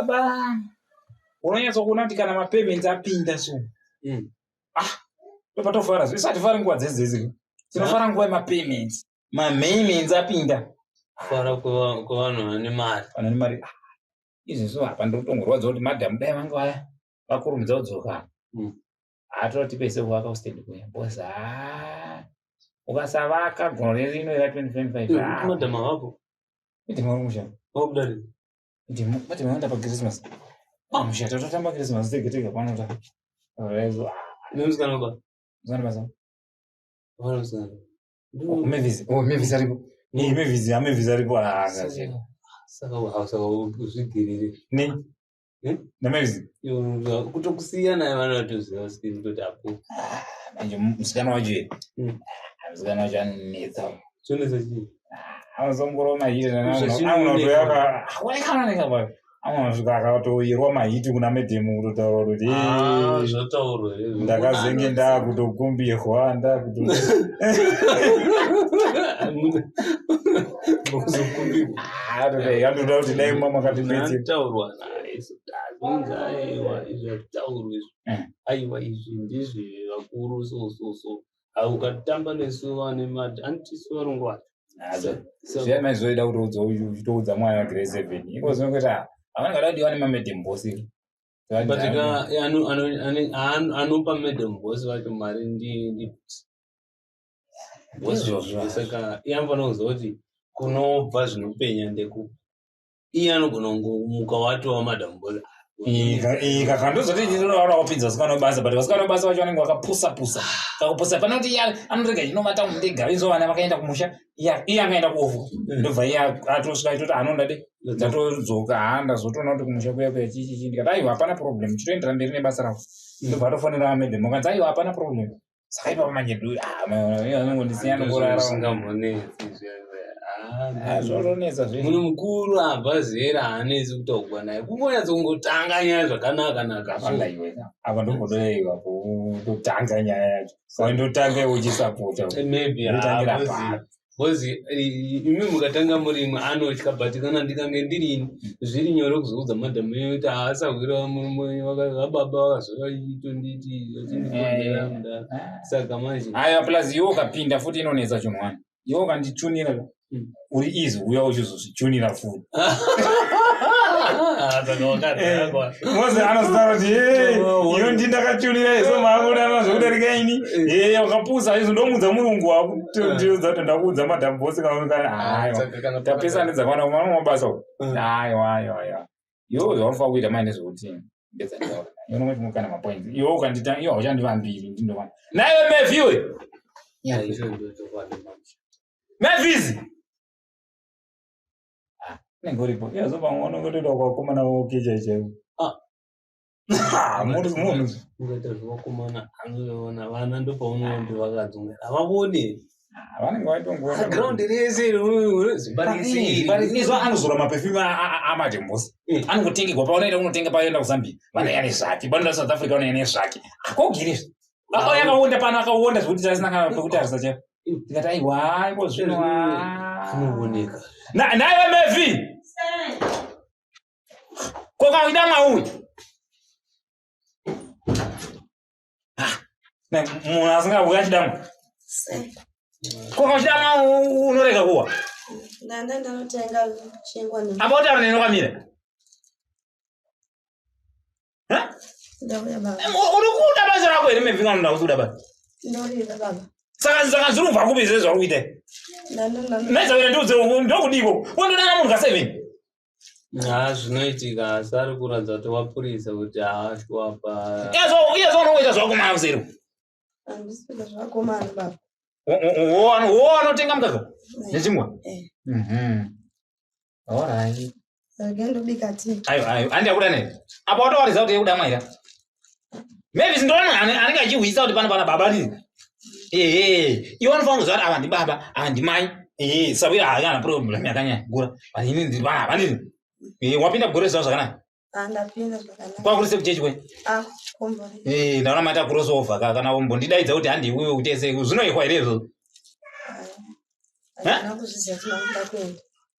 baba. Unonyatsa kuona kuti kana mapayments apinda so. Topatofara zvisati fara nguwa dzedzezi. Tinofara nguwa yemapayments. Mapayments apinda. Fara kwa vanhu vane mari. Vane mari. Izvi so hapa ndotongorwadza kuti madam dai vanga vaya vakurumidza kudzoka. Atoti pese waka ustedi kuya. Bosa. Ukasavaka gore rino ra 2025. Madam hapo. Ndi mamusha. Obdari. Ndi mati manda pa Christmas. Musha totamba Christmas tege panota. Rezo. Nemzikana ba. Zana baza. Wala sana. Mevizi aripo. Ni mevizi aripo anga. Saka uzvigirire. Ni. Na mevizi. Yo kutokusiyana yana vatoziva skini kuti apo. Manje musikana waje. Musikana waje nitsa. Choneza chi. Amazongoro mahiti anotoyaka. Wekana nekaba. Anosvika akatoyerwa mahiti kuna medhemu kutotaura kuti zvotaurwa ndakazenge ndakutokumbirwa anoda kuti dai mwakatitaurwa aiwa izvi ndizvi vakuru so ukatamba nesu vane antisu varongwa zviamaizoida kuti utoudza mwana wa grade 7 ikozongoita avanga dadi wane mamedem boss batika anopa medem boss vacho mari ndi boss saka iyambona kuzoti kunobva zvinopenya ndeku iye anogona kumuka wato wa madam boss kakandozoti ndinoona kupinza sikano basa but vasikano basa vacho vanenge vakapusa kakupusa pana kuti anorega chinomata mundega izovana vakaenda kumusha iye akaenda kuofu ndobva iye atosvika itoti anonda de dzatodzoka handa zotoona kuti kumusha kuya chichi ndikati aiwa hapana problem chitoendera mberi nebasa rako ndobva atofonera amedhemu kanzi aiwa hapana problem saka ipapo manje anongondisiyana ngorara zvoronesa munhu mukuru abva zera haanesi kutaurwa naye kungonyatsa kungotanga nyaya zvakanaka apa ndombodoiwa kutotanga nyaya yacho ndotanga uchisapota bhozi imi mukatanga muri imwe anotya but kana ndikange ndirini zviri nyore kuzoudza madhamu enyu kuti haasahwira murume vababa vakazova itonditi vachindikondera mudaro saka manje haya plus iwo ukapinda futi inonetsa chimwana iwo ukandichunira uri izi uya uchizozvichunira futi Mose anozara kuti iyo ndindakachunira izo maakuna anozvokudarika ini wakapusa izvo ndomudza murungu wako tiudza kuti ndakuudza madhamu bhosi kana tapesanidza kana kumana mabasa aiwa iwo zvaunofana kuita mai nezvekuti ndedzandaura iwo nomwetimukana mapoints iwo ukandita iwo hauchandivambiri ndindovana naiwe mevhiwe mevizi nengoripo yazoba ngono ngotoda kwakomana wokecha chaiwo munhu ungaita zvakomana anoona vana ndopaunondi vakadzunga havavone vanenge vaitongona ground rese zimbarizvo anozora maperfume amadhembosi anongotengegwa paunoenda unotenga paenda kuzambia vanaya nezvake panoda south africa vanaya nezvake akogirezvo yakaonda pano akaonda zvekuti tasina kana pekutarisa chaipo tikati aiwa ivo zvino zvinooneka naiwe mevi kokauida mwauyi munhu asingauya achidamwa kokauchidamwa unorega kuwa ndanotenga chingwa apa kuti aroneno kwamira uri kuda basa rako here mevi kana ndakuti uda basa saka zvirubva kubize zvari kuita nezvakuita ndokudiko wondodana munhu ka7 zvinoitika asi ari kuratidza kuti wapurisa kuti haashwapa iyezvo unoita zvakomana usero anotenga mukaka nechimwa alright handi yakuda nei apa watowaridza kuti yekuda mwaira maybe sindoona anenge achihwisa kuti pana baba ndii iwe anofanira kuziva kuti ava ndibaba ava ndimai sabira haana problem yakanyanya gura ini ndiri vana havandini wapinda gore zvavo zvakanaka kwakuri sekuchechi kwai ndaona maita crossover kana umbondidaidza kuti handiiwewe kutese zvinoikwa here izvozvo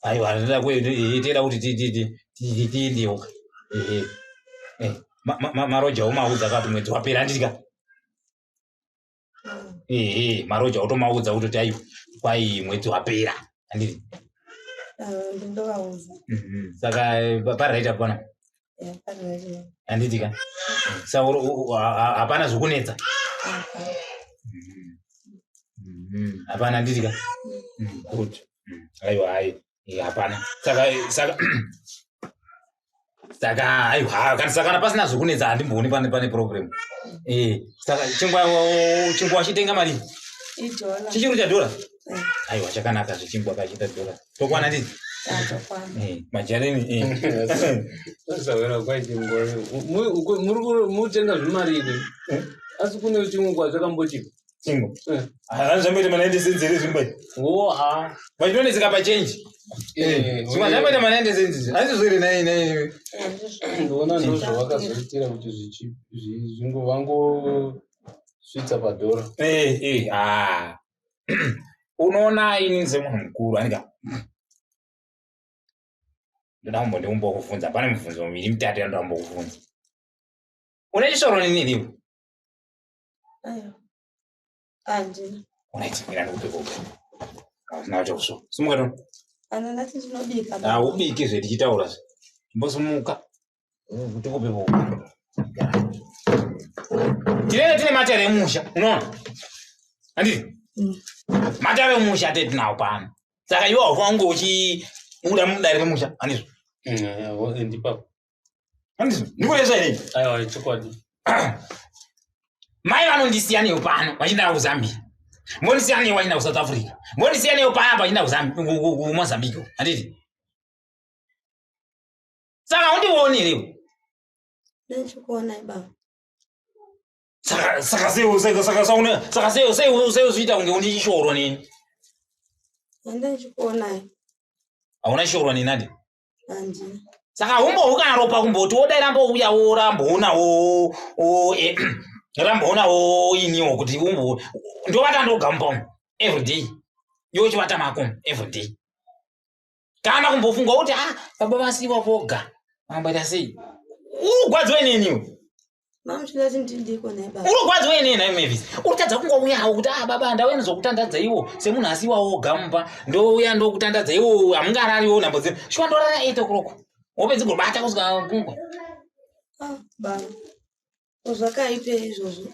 aiwa ndida kuenda teida kuti tiendewo Maroja umaudza kuti mwedzi wapera ndika. Maroja utomaudza kuti ayo kwai mwedzi wapera anditi. Ndovauza. Saka paraita pana. Paraita. Anditi ka. Saka hapana zvokunetsa. Hapana nditi ka. Good. Aiwa hapana. Saka aiwa kana saka pasina zvokunetsa handimboni pane program. Saka chingwa chitenga mari. $1. Chichiro cha $. Aiwa chakanaka zvichingwa kachita $. Tokwana nditi. Majarini Sasa kwa chingwa. Mutenga zvimari ikwe. Asi kune chingwa chakambochipa. Chingo. Zvamboita $90 zvimbai. Vachinoneseka pachange. Zvimwe zvamboita $90. Asi zviri nei. Ndona ndozvo vakazoitira kuti zvingovango svitsa $. Unoona ini semunhu mukuru anika. Ndoda kumbokufunza pane mibvunzo 2 3 yandoda kumbokufunza. Une chisoro nini iwe? Andina. Unaiti mira ndikupekope. Asina chokuso. Sumuka tono. Ana ndati ndinobika. Ubike zve tichitaura. Mbosumuka. Kuti kupekope. Tine matare emusha, unoona? Anditi? Matare emusha tetinawo pano. Saka iwe wafango uda mudare remusha, andizvo? Ndipapo. Andizvo? Ndikuleza ine? Aiwa chokwadi. Mai vanondisiya neyo pano vachinda kuZambia. Mbondisiya neyo vachinda kuSouth Africa. Mbondisiya neyo paya vachinda kuMozambique. Anditi? Saka undione lewe. Ndikuona baba. Saka sei zviita kunge undishorwa nini? Ndikuona. Hauna shorwa nini andi? Andina. Saka umbohuka ropa kumboti wodaira mbouya woramboona ramboona iniwo kuti ndovata ndogampa every day. Yochivata makomo every day. Kana kumbofunga kuti baba vasiwa voga. Mambaita sei? Urugwadzwe nini? Mamchila ndindiko naye baba. Urugwadzwe nini naye Mavis? Utadza kungouya kuti baba ndawena zokutandadza iwo semunhu asiwa wogampa ndouya ndokutandadza iwo amungarariwo nambo dzino. Shwandorara 8 o'clock. Wopedza kubata kusika kungwa. Baba. Uzvakaipe izvozvo.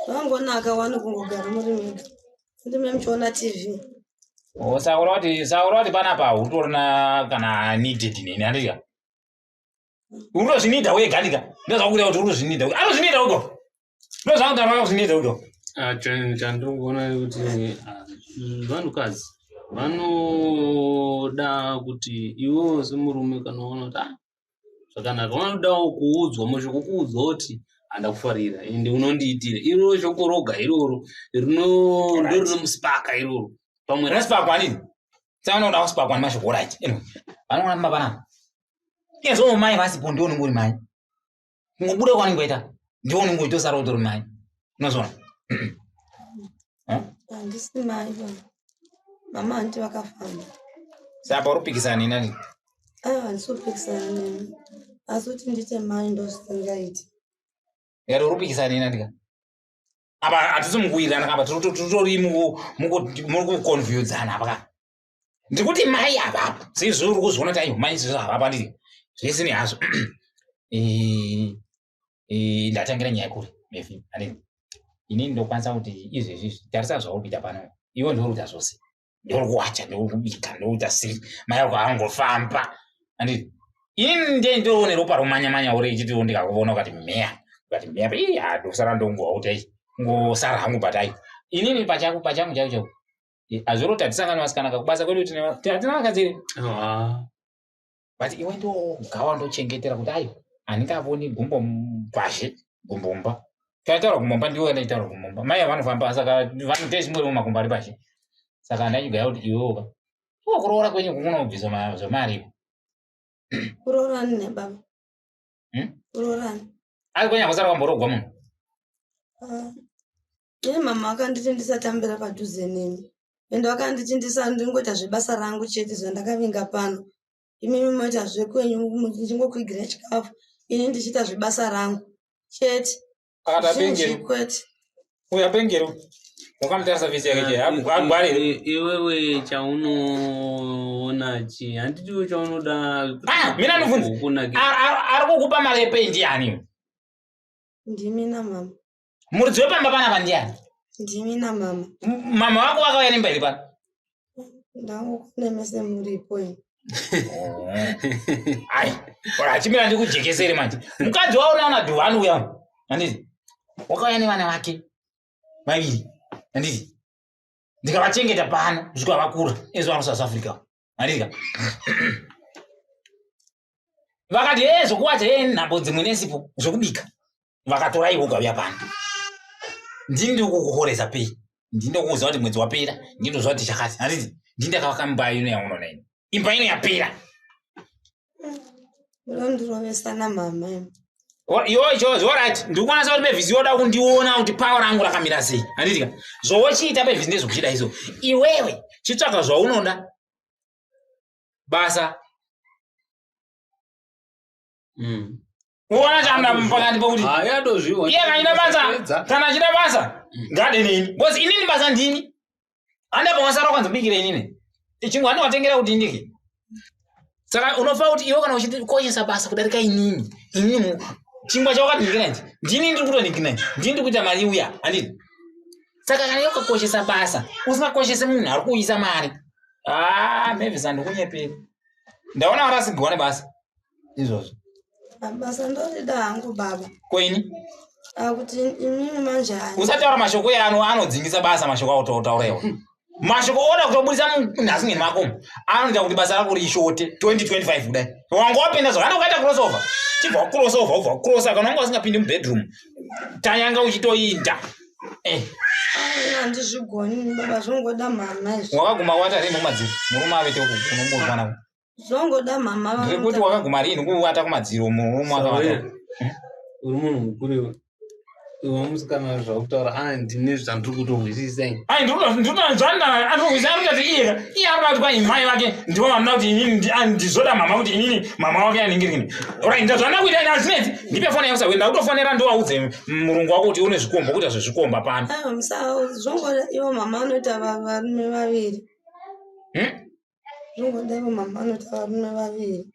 Zvangonaka wani kungogara muri mega. Ndimemchiona TV. Saurati panapa utorina kana needed nini andika. Urozvinida wega ndika. Ndozvakuda kuti urozvinida. Arozvinida uko. Ndozvakuda urozvinida uko. Chandingoona kuti vanhukadzi vanoda kuti iwewe semurume kana uona kuti zvakanaka vanodawo kuudzwa mushikukuudzwa kuti handakufarira ende unondiitira iro shoko roga iroro ndorinomusipaka iroro pamwe rasipakwa nini saka unoda kusipakwa nemashoko right vanoona mabanana kenzo mai vasipo ndiwo ningori mai ngobude kwaningoita ndiwo ningoita sara utori mai unozona handisi mai baba mama anti vakafamba saka uripikisana nini nani handisopikisana neni asi kuti ndite mai ndozvisingaiti yari uripikisana nini andika apa hatisi mukuirana kapa titori mukuconfudzana apa ndikuti mai avapo seizvo uri kuzviona kuti aiyo mai sizvo avapa nditi zvese nehazvo ndatangira nyaya kuri mefi anditi inini ndokwanisa kuti izvezvi tarisa zvauri kuita pano iwe ndiuri kuita zvose ndiuri kuwacha ndiuri kubika ndiuri kuita sei mai ako angofamba anditi inini ndione ropa romanya uri ichitiwo ndikakuona ukati meya ndosara ndongowa kuti ngosara hangu batai inini pachangu chaicho azviro tatisangana vasikana kubasa kwedu tina vakadziri but iwe ndogawa ndochengetera kuti ayo handingavoni gumbo pashi gumbomba taitaura gumbomba ndiwo ndaitaura gumbomba mai vanofamba saka vanotechimwere mumakumba ari pashi saka ndachigaya kuti iwewoka kuroora kwenyu kunobvisa zvomari kuroorani nebaba kuroorani ari kwenya kusara kwamborogwa munhu ine mama akanditi ndisatambira padhuze neni ende vakanditi ndingoita zvebasa rangu chete zvandakavinga pano Imimi moita zvekwenyu muchingokwigire chikafu. Ini ndichita zvibasa rangu. Chete. Akatapengero. Uya pengero. Ukamtarisa visi yake agwari. Iwewe chaunoona chi handiti chaunoda mina ndivunze ari kukupa mari yependi ndiani? Ndimi na mama. Muridzi wepamba panapa ndiani? Ndimi na mama. Mama wako wakauya nemberi pano? Ndangokunemese muripo ini. Ai, chimira ndikujekesere manje. Mukadzi waona dhuvani uya. Handiti? Wakauya nevana vake vaviri. Handiti? Ndikavachengeta pano kusvika vakura ezvano South Africa. Handika? Vakati zvokuwacha nhambo dzimwe nesipo zvokubika. Vakatora ivo ukauya pano. Ndini ndikukukoresa pei. Ndini ndikukuudza kuti mwedzi wapera. Ndini ndozva kuti chakati. Handiti? Ndini ndakavaka imba ino yaunoona ino. Imba ino yapera. Ndirovesana mama. Icho zvorati ndikuwanasa kuti Mavis yoda kundiona kuti pawa rangu rakamira sei. Handitika? Zvochiita Mavis ndezvokuchida izvo. Iwewe chitsvaka zvaunoda. Basa. Uona chamna mpakati pokuti. Ayadozviona. Iye kanyina basa. Kana chida basa. Ngade nini? Bosi inini basa ndini. Anda pawasara kwanza bikire inini. Ichingwa watengera kuti ndike. Saka unofa kuti iwe kana uchikoshesa basa kudarika inini. Inini chingwa chawakati ndikinachi. Ndini ndiri kutonikinachi. Ndini ndiri kuita mari uya. Handiti? Saka kana ukakoshesa basa, usingakoshese munhu ari kuuyisa mari. Mavis andikunyeperi. Ndaona warasigwane basa. Izvozvo. Basa ndorida hangu baba. Koini? Kuti imimi manje hai. Usataura mashoko anodzingisa basa mashoko autotaurewa. Mashoko oda kutobudisa munhasingeni mako. Anoita kuti basa rako rishote 2025 kudai. Wangu wapinda zvakana ukaita crossover. Chibva crossover ubva crosser kana wanga usingapindi mubedroom. Tanyanga uchitoinda. Handizvigoni baba zvongoda mama izvo. Wakaguma wata rini kumadziro. Murume avete unombozwa nako. Zvongoda mama. Ndikuti wakaguma rini kuwata kumadziro murume akawata. Uri munhu mukuru iwe. Iwe musikana zvakutaura ndine zvandiri kutohwisisa ini. Ndinotanzvana anohwisisa kuti iye arikati kwa imai vake ndivo vamuna kuti inini ndizoda mama kuti inini mama wake aningirikini. Alright, ndazvanda kuita ina zvinezvi ndipe foni yangu sawenda kutofonera ndowaudze murungu wako kuti une zvikomba kuita zvezvikomba pano. Zvongoda ivo mama anoita varume vaviri. Zvongoda ivo mama anoita varume vaviri.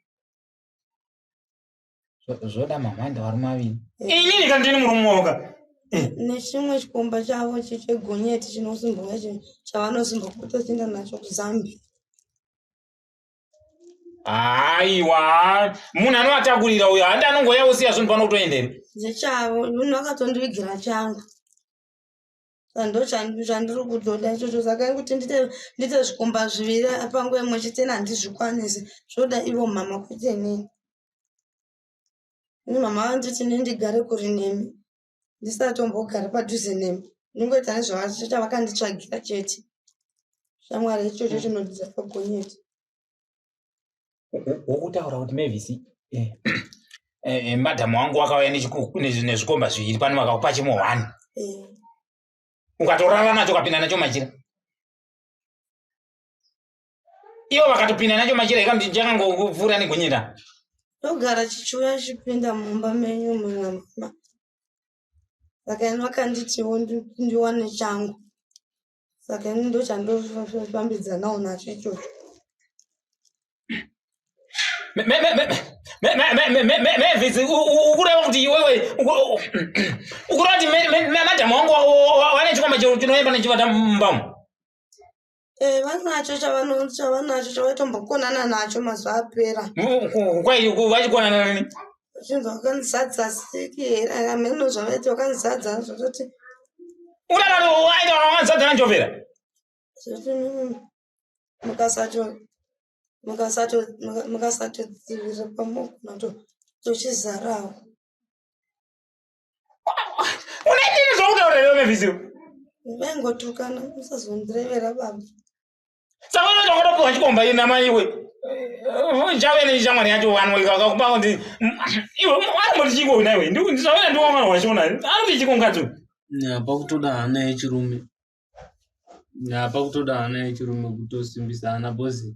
Zvoda mama anda varume vaviri. Inini kana ndini murume waka. Nechimwe chikomba chavo chegonyeti chinosimboga chavanosimbokuta chienda nacho kuZambia. Aiwa, munhu anoatakurira uyo handi anongoya usiya zvinhu pano kutoendera. Zvichavo, munhu akatondivigira changu. Ndo chandiri kutoda ichocho saka kuti ndite zvikomba zviviri panguva imwe chete handizvikwanisi. Zvoda ivo mama kuti nini. Mama anditi ndigare kuri nemi. Ndisatombogara padhuze nemi. Ndingoita nezvavakanditsvagira chete. Shamwari ichocho chinodza pagonyeti. Wokutaura kuti Mavis madhamu wangu wakauya nezvikomba zviviri pano vakakupa chimwe 1. Ukatorara nacho ukapinda nacho machira. Ivo vakatopinda nacho machira ikamti chakangopfuura negonyeta. Ndogara chichuya chipinda mumba menyu mama. Saka ino vakanditiwo ndiwane changu. Saka ino ndo chandofambidzanawo nacho ichocho. Mavis ukureva kuti iwewe ukureva kuti madhamu wangu wane chikomba chinoemba nechivata mumbamo. Vanacho chavanacho chavaitombokonana nacho mazuva apera. Kwai vachikonana nani? Chinzi wakandizadza siki ameno zvavaiti wakandizadza zvototi. Urarari waita wakandizadza nanjovera? Zvoti mukasatodzivira pamogona tochizarawo. Unaitini zvautauraiwe Mavis? Vaingotukana musazondirevera baba. Saka unoita wakatopiwa chikomba ina maiwe. Chave nechamwari yacho vanhu vakakupa kuti iwe ari chiko naiwe ndisavena ndiwamwana wachona ari kuti chikongadzo. Pakutoda hana yechirume. Pakutoda hana yechirume kutosimbisa hana bozi.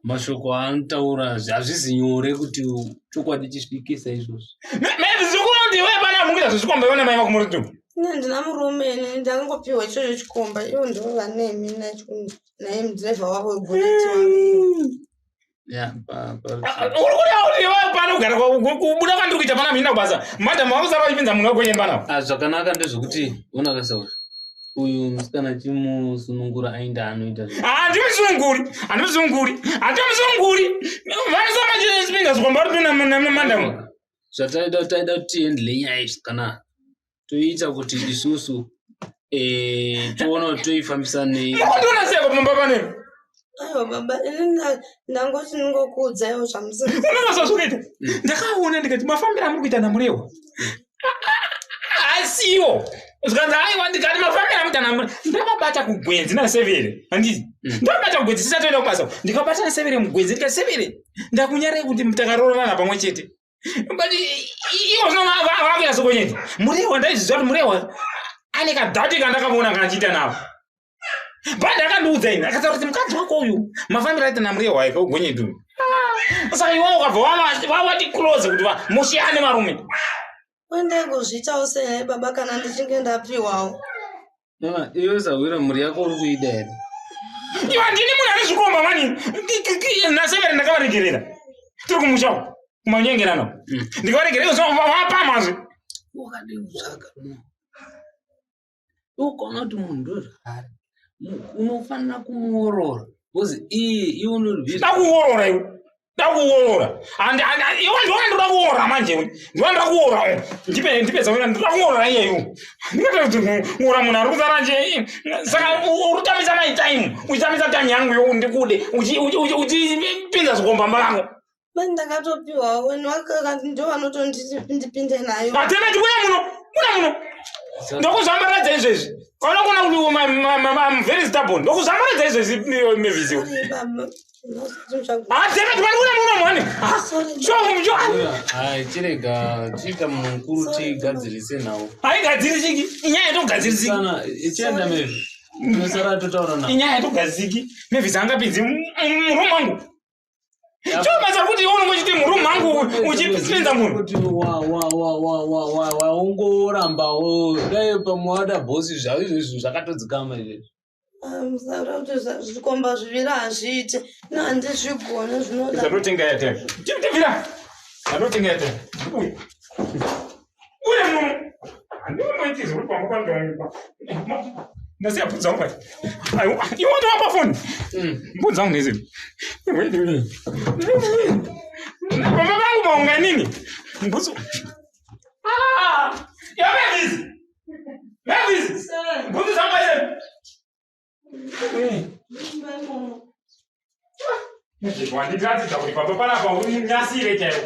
mashoko anotaura hazvisi nyore kuti chokwadi chisvikisa izvozvo. Maybe zvikunoti wewe pana mungira zvikomba yona mai vako muri tu. Ndina murume ndangopiwa ichocho chikomba iwo ndo vanemi naye mudhiraivha wavo wegonyeti wavo. Ya uri wewe pana ugara kubuda kwandiri kuita pana mina kubasa madam wakusara uchipinza munhu wegonyemba nawo. zvakanaka ndezvekuti ona kasauri uyu musikana chimusunungura ainda anoita handimuzunguri vanosama chipinza zvikomba uri tuna madam. zvataida kuti tiendele nyaya zvakanaka toita kuti isusu toona kuti toifambisa nei. Ndiona seko pamba panemi. Aiwa baba ndangoti ndingokuudzaiwo zvamusina. Unozozvikuita. Ndakaona ndikati mafambiro amuri kuita namurewa. Asiwo. Zvikanzi aiwa ndikati mafambiro amuita namurewa. Ndakabata kugwenzi nasevere. Handiti. Ndakabata kugwenzi sisatoenda kubasa. Ndikabata nasevere mugwenzi ndikasevere. Ndakunyarei kuti takarorana pamwe chete. But iwo zvino vakuya sokonyeti. Murewa ndaizviziva kuti murewa ane kadhati kandakamuona kanachiita nawo. Bada akandiudza ine akataura kuti mukadzi wako uyu mafambiro aita namurewa aika ugonyeti uyu. Saka iwewe ukabva wati close kuti mushiyane marume. Kwendai kuzviitawo sei baba kana ndichinge ndapiwawo. Iwe Zawira mhuri yako uri kuida here? Iwe ndini munhu ane zvikomba mani. Nasevere ndakavaregerera. Tiri kumusha kumanyengerano. Ndikavaregerera vapamazve. Wakadii kutsvaga ukaona kuti munhu ndozvakare unofanira kumuorora because iwe unorwisa. Ndakuorora iwe. Ndakuorora. Iwe ndoda kuorora manje. Ndoda kuorora. Ndipe Zawira ndoda kuorora iyeyo. Ndikati kuti kuorora munhu ari kuzara nje. Saka urutamisa my time. Uchitamisa time yangu yo ndikude. Uchipinza zvikomba mbangu. Mani ndakatopiwawo wenu ndo vanotondipinde nayo. Atena chikuya muno. Ndokuzvambaradza izvezvi. Kana kuna kuti very stubborn. Ndokuzvambaradza izvezvi meviziwo. Atena chikuya muno mani. Hai chirega chiita munhu mukuru tigadzirise nawo. Haigadziriki. Inyaya yatogadzirisiki. Kana ichienda mevi. Inosara totaura nawo. Inyaya yatogadzirisiki. Mevhizi angapinzi murumu wangu. Chomasa kuti unongochiti murumu wangu uchipinza munhu. Kuti waungorambawo dai pamwe wada bhosi zvavo izvezvi zvakatodzikama izvezvi. Musaura kuti zvikomba zviviri hazviite handizvigone zvinoda. Ndanotenga yatema. Chimutevira. Ndanotenga yatema. Uye munhu. Handinoiti zviri pamwe pandomupa. Ndasiya bvudza wangu. Aiwa, iwe ndowapa foni. Bvudza wangu nezvi. Mama vangu maunga nini? Mbuzo. Ya Mavis. Mavis. Mbuzo zamba hizi. Ndikati ndakulipa papa hapa unyasire chero.